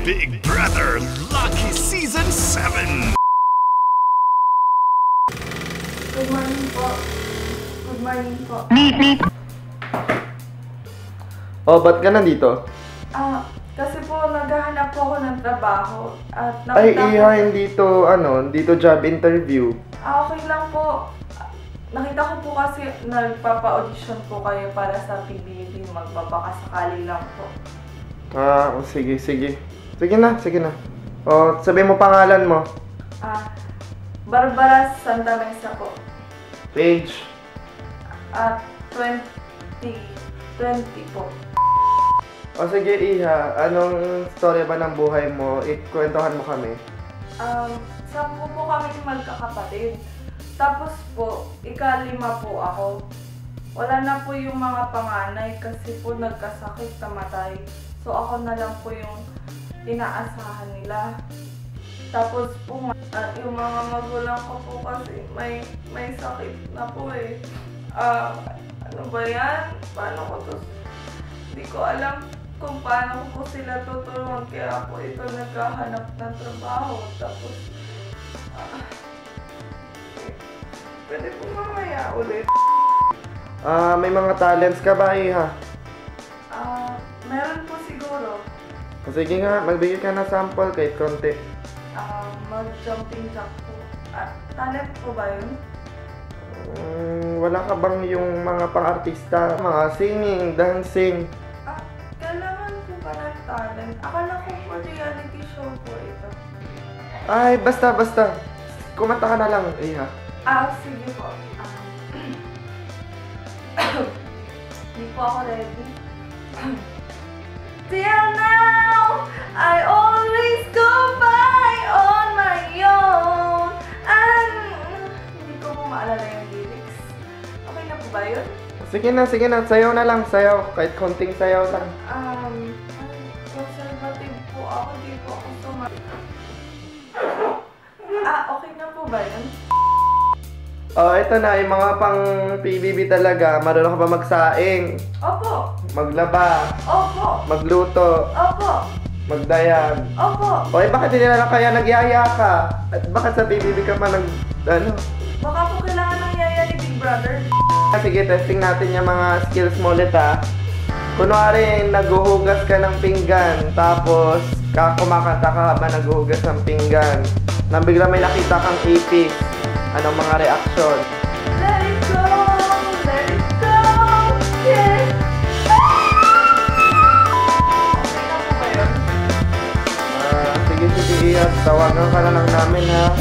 Big Brother Lucky Season 7! Good morning po. Good morning po. Oh, ba't ka nandito? Kasi po naghahanap po ako ng trabaho. At Ay, nakita hindi to job interview. Okay lang po. Nakita ko po kasi nagpapa-audition po kayo para sa PBB. Magpapakasakali lang po. Sige. Sige na. Oh, sabihin mo pangalan mo. Barbara Santa Mesa po. Page. 20 po. O sige, Iha. Anong story ba ng buhay mo? Ikwentuhan mo kami. 10 po kami magkakapatid. Tapos po, ika-5 po ako. Wala na po yung mga panganay kasi po nagkasakit, namatay. So ako na lang po yung inaasahan nila. Tapos po, yung mga magulang ko po kasi may sakit na po eh. Ano ba yan? Paano ko to? Hindi ko alam kung paano ko po sila tutulungan. Kaya po ito naghahanap ng trabaho. Tapos, pwede po mamaya ulit. May mga talents ka ba, Iha? Meron po siguro. O sige nga, magbigay ka na sample kahit konti. Mag-jumping jack po. Talent po ba yun? Wala ka bang yung mga pang-artista? Mga singing, dancing? Kailangan po ba ng talent? Akala ko po reality show po ito. Ay, basta. Kumanta ka na lang, Iha. Sige po. Hindi po ako ready. Till now, I always go by on my own. Hindi ko po maalala yung lyrics. Okay na po ba yun? Sige na. Sayaw na lang, sayaw. Kahit konting sayaw lang. Conservative po ako. Hindi po ako okay na po ba yun? Oh, ito na, yung mga pang PBB talaga. Marunong ka ba magsaing? Opo. Maglaba? Opo. Magluto? Opo. Magdayag? Opo. Oy, bakit hindi na lang kaya nagyaya ka? At bakit sa PBB ka pa Baka po kailangan ng yaya ni Big Brother. Sige, testing natin yung mga skills mo ulit ha. Kunwari, naghuhugas ka ng pinggan, tapos kumakanta ka habang naghuhugas ng pinggan. Nang bigla may nakita kang ipis. Anong mga reaksyon? Let it go, yeah. Okay na po ba yun? Sige, Iha. Tawagan ka na lang namin ha.